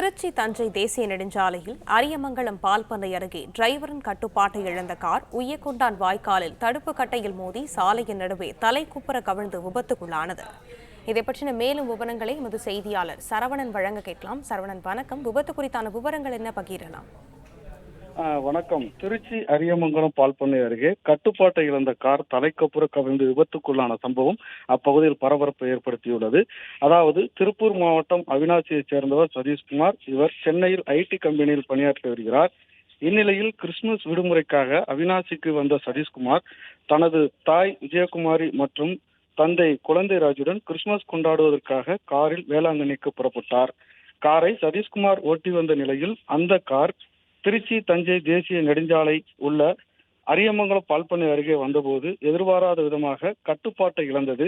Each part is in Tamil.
திருச்சி தஞ்சை தேசிய நெடுஞ்சாலையில் அரியமங்கலம் பால்பண்ணை அருகே டிரைவரின் கட்டுப்பாட்டை இழந்த கார் உய்யக்கொண்டான் வாய்க்காலில் தடுப்பு கட்டையில் மோதி சாலையின் நடுவே தலைக்குப்புற கவிழ்ந்து விபத்துக்குள்ளானது. இதை பற்றின மேலும் விவரங்களை எமது செய்தியாளர் சரவணன் வழங்க கேட்கலாம். சரவணன், வணக்கம். விபத்து குறித்தான விவரங்கள் என்ன பகிரலாம்? வணக்கம். திருச்சி அரியமங்கலம் பால்பண்ணை அருகே கட்டுப்பாட்டை இழந்த கார் தலைக்கப்புற கவிழ்ந்து விபத்துக்குள்ளான சம்பவம் அப்பகுதியில் பரபரப்பை ஏற்படுத்தியுள்ளது. அதாவது திருப்பூர் மாவட்டம் அவினாசியைச் சேர்ந்தவர் சதீஷ்குமார். இவர் சென்னையில் ஐடி கம்பெனியில் பணியாற்றி வருகிறார். இந்நிலையில் கிறிஸ்துமஸ் விடுமுறைக்காக அவினாசிக்கு வந்த சதீஷ்குமார் தனது தாய் விஜயகுமாரி மற்றும் தந்தை குழந்தைராஜுடன் கிறிஸ்துமஸ் கொண்டாடுவதற்காக காரில் வேளாங்கண்ணிக்கு புறப்பட்டார். காரை சதீஷ்குமார் ஓட்டி வந்த நிலையில் அந்த கார் திருச்சி தஞ்சை தேசிய நெடுஞ்சாலை உள்ள அரியமங்கலம் பால்பண்ணை அருகே வந்தபோது எதிர்பாராத விதமாக கட்டுப்பாட்டை இழந்தது.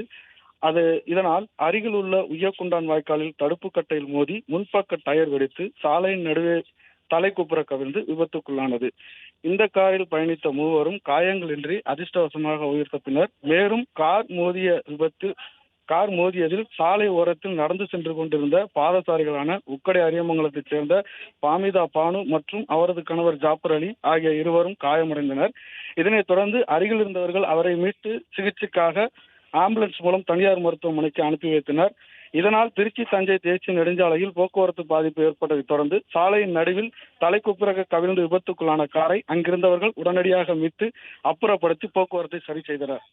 இதனால் அருகில் உள்ள உய்யக்குண்டான் வாய்க்காலில் தடுப்பு கட்டையில் மோதி முன்பக்க டயர் வெடித்து சாலையின் நடுவே தலைக்குப்புற கவிழ்ந்து விபத்துக்குள்ளானது. இந்த காரில் பயணித்த மூவரும் காயங்களின்றி அதிர்ஷ்டவசமாக உயிர் தப்பினர். மேலும் கார் மோதியதில் சாலை ஓரத்தில் நடந்து சென்று கொண்டிருந்த பாதசாரிகளான உக்கடை அரியமங்கலத்தைச் சேர்ந்த பாமிதா பானு மற்றும் அவரது கணவர் ஜாபர் அலி ஆகிய இருவரும் காயமடைந்தனர். இதனைத் தொடர்ந்து அருகில் இருந்தவர்கள் அவரை மீட்டு சிகிச்சைக்காக ஆம்புலன்ஸ் மூலம் தனியார் மருத்துவமனைக்கு அனுப்பி வைத்தனர். இதனால் திருச்சி தஞ்சை தேசிய நெடுஞ்சாலையில் போக்குவரத்து பாதிப்பு ஏற்பட்டதை தொடர்ந்து சாலையின் நடுவில் தலைக்குப்புற கவிழ்ந்து விபத்துக்குள்ளான காரை அங்கிருந்தவர்கள் உடனடியாக மீட்டு அப்புறப்படுத்தி போக்குவரத்தை சரி செய்தனர்.